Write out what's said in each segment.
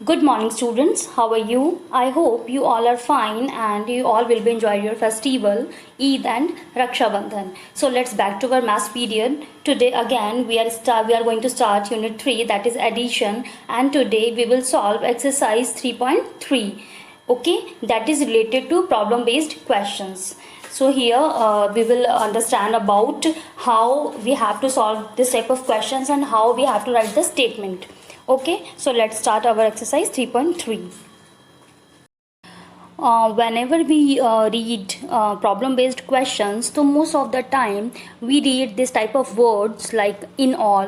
Good morning, students. How are you? I hope you all are fine and you all will be enjoying your festival, Eid and Raksha Bandhan. So let's back to our maths period. Today again we are going to start Unit 3, that is addition, and today we will solve exercise 3.3. Okay, that is related to problem-based questions. So here we will understand about how we have to solve this type of questions and how we have to write the statement. Okay, so let's start our exercise 3.3. Whenever we read problem based questions, so most of the time we read this type of words like in all,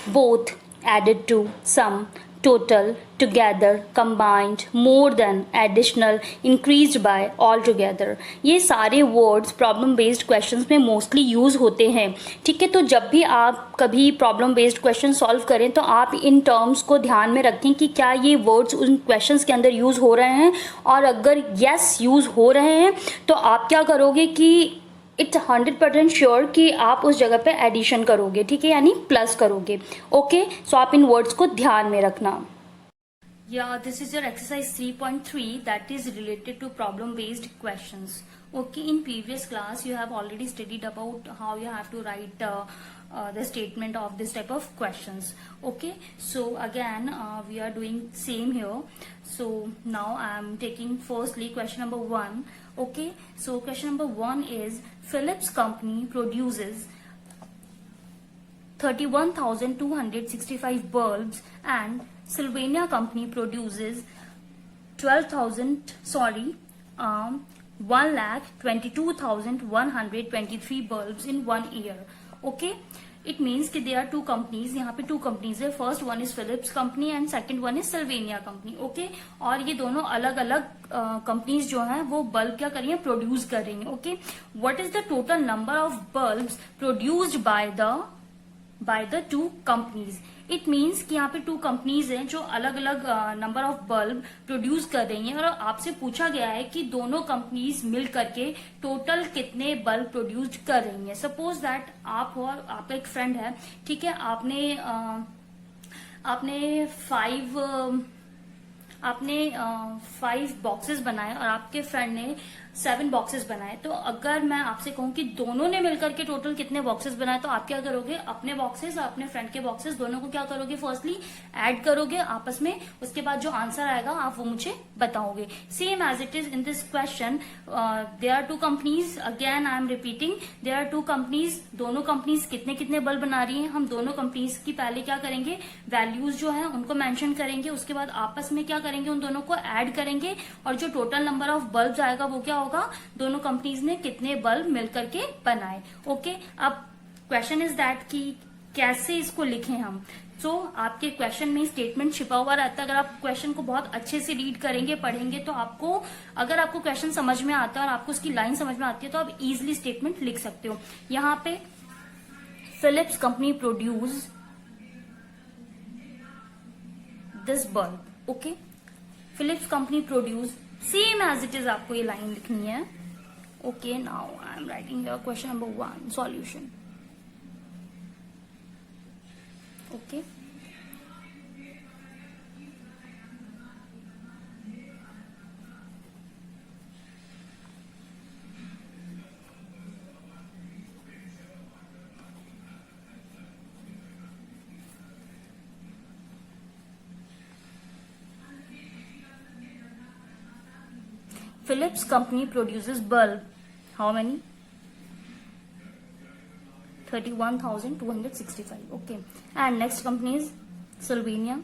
both, added to, some, total, together, combined, more than, additional, increased by, all together. ये सारे words problem based questions में mostly use होते हैं. ठीक है, तो जब भी आप कभी प्रॉब्लम बेस्ड क्वेश्चन सॉल्व करें तो आप इन टर्म्स को ध्यान में रखें कि क्या ये वर्ड्स उन क्वेश्चंस के अंदर यूज़ हो रहे हैं, और अगर यस यूज़ हो रहे हैं तो आप क्या करोगे कि इट्स 100% श्योर कि आप उस जगह पे एडिशन करोगे. ठीक है, यानी प्लस करोगे. ओके, सो आप इन वर्ड्स को ध्यान में रखना. Yeah, this is your exercise 3.3 that is related to problem based questions. Okay, in previous class you have already studied about how you have to write the statement of this type of questions. Okay, so again we are doing same here. So now I am taking firstly question number 1. Okay, so question number 1 is Philips company produces 31,265 bulbs and Sylvania company produces 1,22,123 bulbs in 1 year. Okay, it means कि there are two companies. यहाँ पे two companies है. First one is Philips company and second one is Sylvania company. Okay, और ये दोनों अलग अलग companies जो हैं वो बल्ब क्या कर रही हैं, प्रोड्यूस कर रही हैं. Okay, what is the total number of bulbs produced by the two companies. It means कि यहाँ पे टू कंपनीज हैं जो अलग अलग नंबर ऑफ बल्ब प्रोड्यूस कर रही हैं, और आपसे पूछा गया है कि दोनों कंपनीज मिल करके टोटल कितने बल्ब प्रोड्यूस कर रही हैं. सपोज दैट आप हो और आपका एक फ्रेंड है. ठीक है, आपने 5 बॉक्सेस बनाए और आपके फ्रेंड ने 7 बॉक्सेस बनाए. तो अगर मैं आपसे कहूं कि दोनों ने मिलकर के टोटल कितने बॉक्सेस बनाए, तो आप क्या करोगे, अपने बॉक्सेस और अपने फ्रेंड के बॉक्सेस दोनों को क्या करोगे, फर्स्टली ऐड करोगे आपस में. उसके बाद जो आंसर आएगा आप वो मुझे बताओगे. Same as it is in this question, there are two companies. Again I am repeating, there are two companies. दोनों कंपनीज कितने कितने बल्ब बना रही हैं. हम दोनों कंपनीज की पहले क्या करेंगे, वैल्यूज जो है उनको मेंशन करेंगे. उसके बाद आपस में क्या करेंगे, उन दोनों को ऐड करेंगे, और जो टोटल नंबर ऑफ बल्ब आएगा वो क्या होगा, दोनों कंपनीज ने कितने बल्ब मिलकर के बनाए. ओके, अब क्वेश्चन इज दैट कि कैसे इसको लिखें हम. तो आपके क्वेश्चन में स्टेटमेंट छिपा हुआ रहता है. अगर आप क्वेश्चन को बहुत अच्छे से रीड करेंगे, पढ़ेंगे, तो आपको, अगर आपको क्वेश्चन समझ में आता है और आपको उसकी लाइन समझ में आती है, तो आप इजिली स्टेटमेंट लिख सकते हो. यहां पे Philips company produce this bulb. Okay, Philips company produce, same as it is आपको ये लाइन लिखनी है. Okay, now I am writing your question number 1 solution. Okay, Philips company produces bulb. How many? 31,265. Okay. And next company is Sylvania.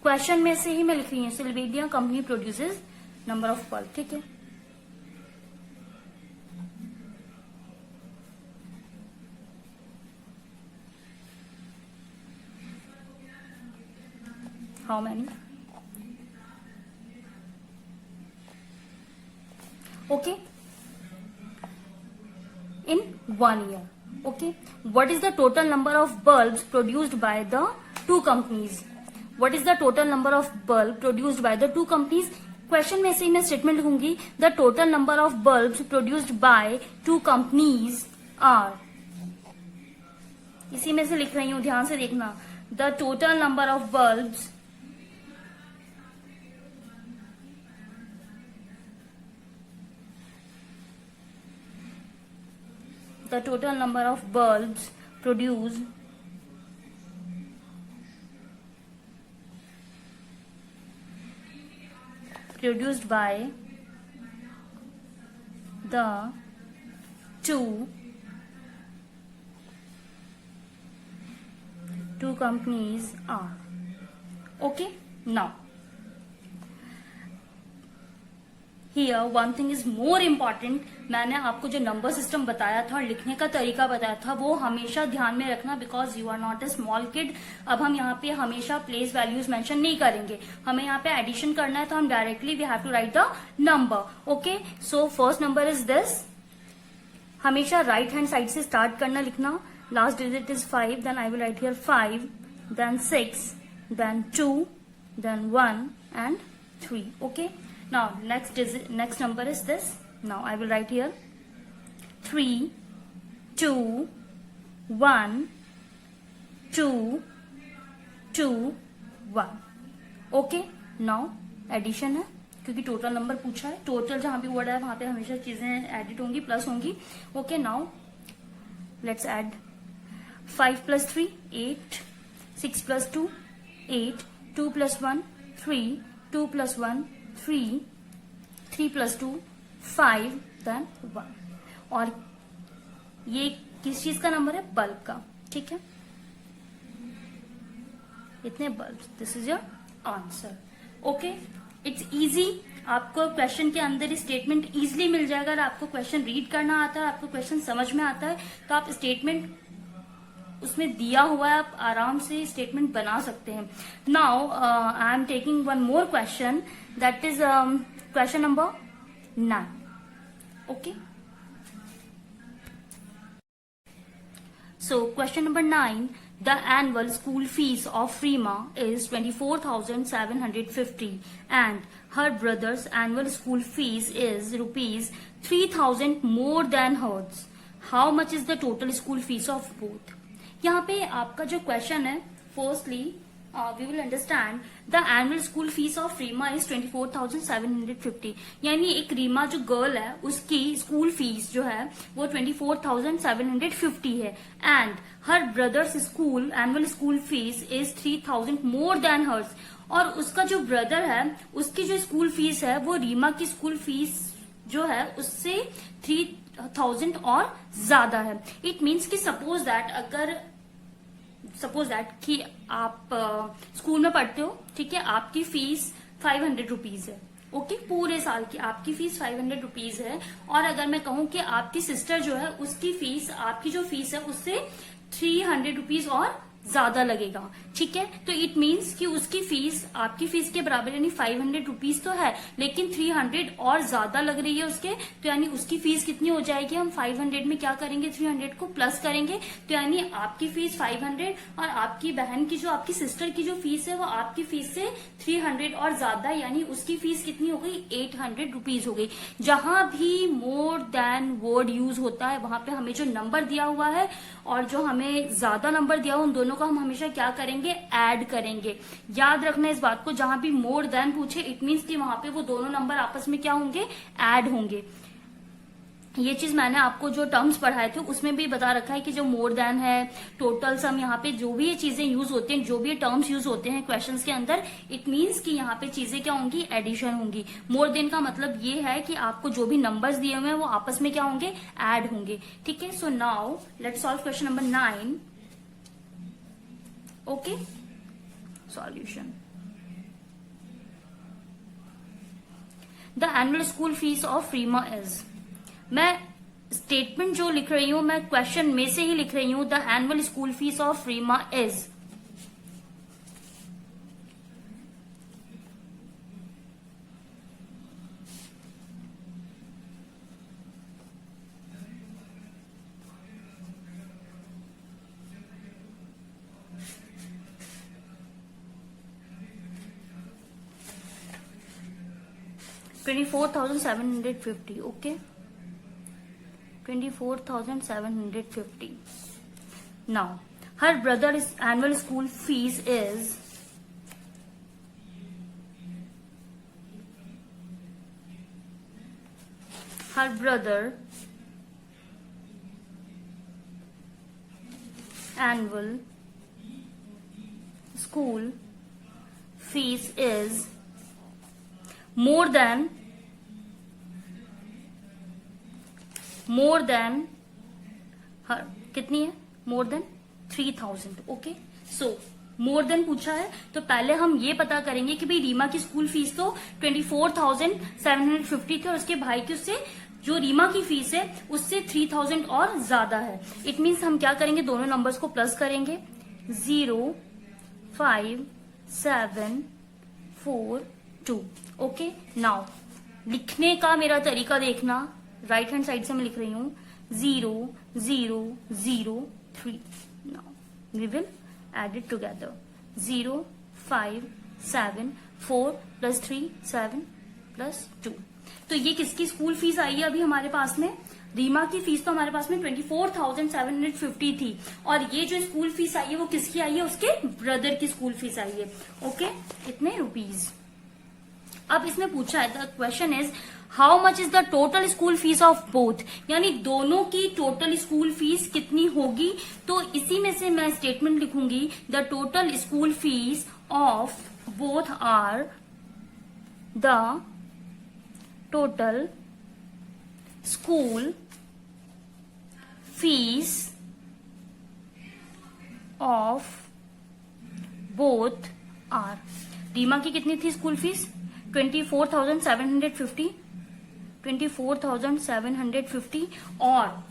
Question में से ही मैं लिख रही हूँ, Sylvania company produces number of bulb. ठीक है, how many? Okay, in 1 year. Okay, what is the total number of bulbs produced by the two companies? What is the total number of bulb produced by the two companies? Question में से ही मैं statement लिखूंगी, the total number of bulbs produced by two companies are. इसी में से लिख रही हूं, ध्यान से देखना। The total number of bulbs produced by the two companies are. Okay, now here one thing is more important. मैंने आपको जो नंबर सिस्टम बताया था और लिखने का तरीका बताया था वो हमेशा ध्यान में रखना, because you are not a small kid. अब हम यहाँ पे हमेशा प्लेस वैल्यूज मेंशन नहीं करेंगे, हमें यहाँ पे एडिशन करना है तो हम directly we have to write the number. Okay, so first number is this. हमेशा राइट हैंड साइड से स्टार्ट करना लिखना। Last digit is 5, then I will write here 5, then 6, then 2, then 1 and 3। Okay, now next number is this. Now I will write here 3, 2, 1, 2, 2, 1. Okay, now addition है क्योंकि total number पूछा है। Total जहां भी word है वहां पे हमेशा चीजें एडिट होंगी, प्लस होंगी। Okay, now let's add 5 plus 3 8, 6 plus 2 8, 2 plus 1 3, 2 plus 1 3, 3 plus 2 5, then 1। और ये किस चीज का नंबर है? बल्ब का। ठीक है, इतने bulb, this is your answer. Okay, it's easy. आपको क्वेश्चन के अंदर स्टेटमेंट इजीली मिल जाएगा। अगर आपको क्वेश्चन रीड करना आता है, आपको क्वेश्चन समझ में आता है, तो आप स्टेटमेंट उसमें दिया हुआ है, आप आराम से स्टेटमेंट बना सकते हैं। Now I am taking one more question, that is question number 9। Okay, so question number 9, the annual school fees of Freema is 24,750 and her brother's annual school fees is rupees 3,000 more than hers. How much is the total school fees of both? यहाँ पे आपका जो question है, firstly we will understand the annual school fees of Reema is 24,750। यानी एक रीमा जो girl है उसकी स्कूल फीस जो है वो 24,750 है, and her brothers school annual school fees is 3,000 more than hers. और उसका जो ब्रदर है उसकी जो स्कूल फीस है वो रीमा की स्कूल फीस जो है उससे 3,000 और ज्यादा है। इट मीन्स कि सपोज दैट कि आप स्कूल में पढ़ते हो, ठीक है, आपकी फीस 500 रुपीज है। ओके, पूरे साल की आपकी फीस 500 रुपीज है, और अगर मैं कहूं कि आपकी सिस्टर जो है उसकी फीस, आपकी जो फीस है उससे 300 रुपीज और ज्यादा लगेगा। ठीक है, तो इट मीन्स कि उसकी फीस आपकी फीस के बराबर यानी 500 रुपीज तो है, लेकिन 300 और ज्यादा लग रही है उसके, तो यानी उसकी फीस कितनी हो जाएगी? हम 500 में क्या करेंगे? 300 को प्लस करेंगे, तो यानी आपकी फीस 500 और आपकी बहन की जो, आपकी सिस्टर की जो फीस है वो आपकी फीस से 300 और ज्यादा, यानी उसकी फीस कितनी हो गई? 800 रुपीज हो गई। जहां भी मोर देन वर्ड यूज होता है वहां पे हमें जो नंबर दिया हुआ है और जो हमें ज्यादा नंबर दिया हुआ, उन दोनों को हम हमेशा क्या करेंगे? ऐड करेंगे। याद रखना इस बात को, जहां भी मोर देन पूछे इट मीन्स कि वहां पे वो दोनों नंबर आपस में क्या होंगे? ऐड होंगे। ये चीज मैंने आपको जो टर्म्स पढ़ाए थे उसमें भी बता रखा है कि जो मोर देन है, टोटल सम, यहाँ पे जो भी ये चीजें यूज होती हैं, जो भी ये टर्म्स यूज होते हैं क्वेश्चंस के अंदर, इट मीन्स कि यहाँ पे चीजें क्या होंगी? एडिशन होंगी। मोर देन का मतलब ये है कि आपको जो भी नंबर्स दिए हुए हैं वो आपस में क्या होंगे? ऐड होंगे। ठीक है, so now let's solve question number 9। Okay, solution. The annual school fees of Reema is, मैं स्टेटमेंट जो लिख रही हूं मैं क्वेश्चन में से ही लिख रही हूं। The annual school fees of Reema is, $24,750. Okay, 24,750. Now her brother annual school fees is her brother annual school fees is more than her कितनी है more than 3000 okay so more than पूछा है तो पहले हम ये पता करेंगे कि भाई रीमा की स्कूल फीस तो 24,750 थी और उसके भाई की उससे जो रीमा की फीस है उससे 3000 और ज्यादा है. इट मीन्स हम क्या करेंगे दोनों नंबर्स को प्लस करेंगे 0 5 7 4 2 ओके. नाउ लिखने का मेरा तरीका देखना राइट हैंड साइड से मैं लिख रही हूं 0 0 0 3. Now we will add it together 0 5 7 4 plus 3 7 plus 2. तो ये किसकी स्कूल फीस आई है अभी हमारे पास में रीमा की फीस तो हमारे पास में 24,750 थी और ये जो स्कूल फीस आई है वो किसकी आई है उसके ब्रदर की स्कूल फीस आई है ओके इतने रुपीज. अब इसने पूछा है the question is how much is the total school fees of both यानी दोनों की टोटल स्कूल फीस कितनी होगी. तो इसी में से मैं स्टेटमेंट लिखूंगी the total school fees of both are the total school fees of both are. Reema की कितनी थी स्कूल फीस 24,750 और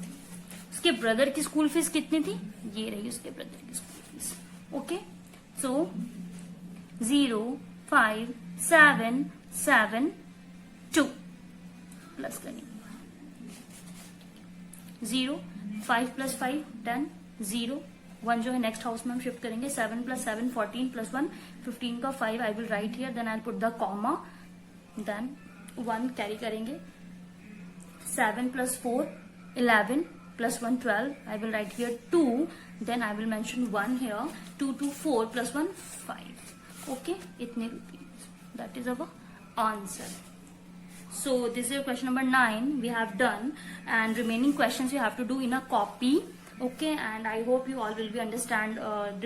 उसके ब्रदर की स्कूल फीस कितनी थी ये रही उसके ब्रदर की स्कूल फीस ओके. सो 0 5 7 7 2 प्लस करेंगे 0 5 प्लस 5 10 0 1 जो है नेक्स्ट हाउस में हम शिफ्ट करेंगे 7 प्लस 7 14 प्लस 1 15 का 5 I will write here then I put the comma then 1 carry करेंगे 7 plus 4 11 plus 1 12 I will write here 2 then I will mention 1 here 2 to 4 plus 1 5 okay itne rupees that is our answer. So this is question number 9 we have done and remaining questions you have to do in a copy okay and I hope you all will be understand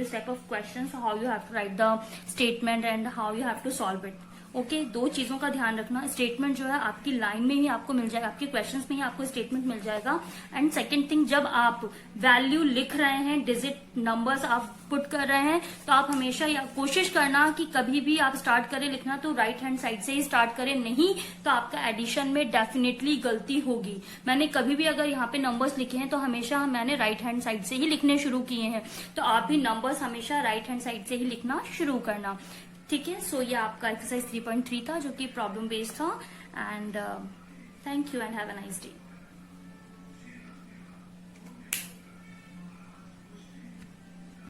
this type of questions how you have to write the statement and how you have to solve it. Okay दो चीजों का ध्यान रखना statement जो है आपकी line में ही आपको मिल जाएगा आपके क्वेश्चंस में ही आपको स्टेटमेंट मिल जाएगा एंड सेकंड थिंग जब आप वैल्यू लिख रहे हैं डिजिट नंबर्स आप पुट कर रहे हैं तो आप हमेशा कोशिश करना कि कभी भी आप स्टार्ट करें लिखना तो राइट हैंड साइड से ही स्टार्ट करें नहीं तो आपका एडिशन में डेफिनेटली गलती होगी. मैंने कभी भी अगर यहाँ पे नंबर्स लिखे हैं तो हमेशा मैंने राइट हैंड साइड से ही लिखने शुरू किए हैं तो आप भी नंबर्स हमेशा राइट हैंड साइड से ही लिखना शुरू करना ठीक है. सो ये आपका एक्सरसाइज 3.3 था जो कि प्रॉब्लम बेस्ड था and thank you and have a nice day.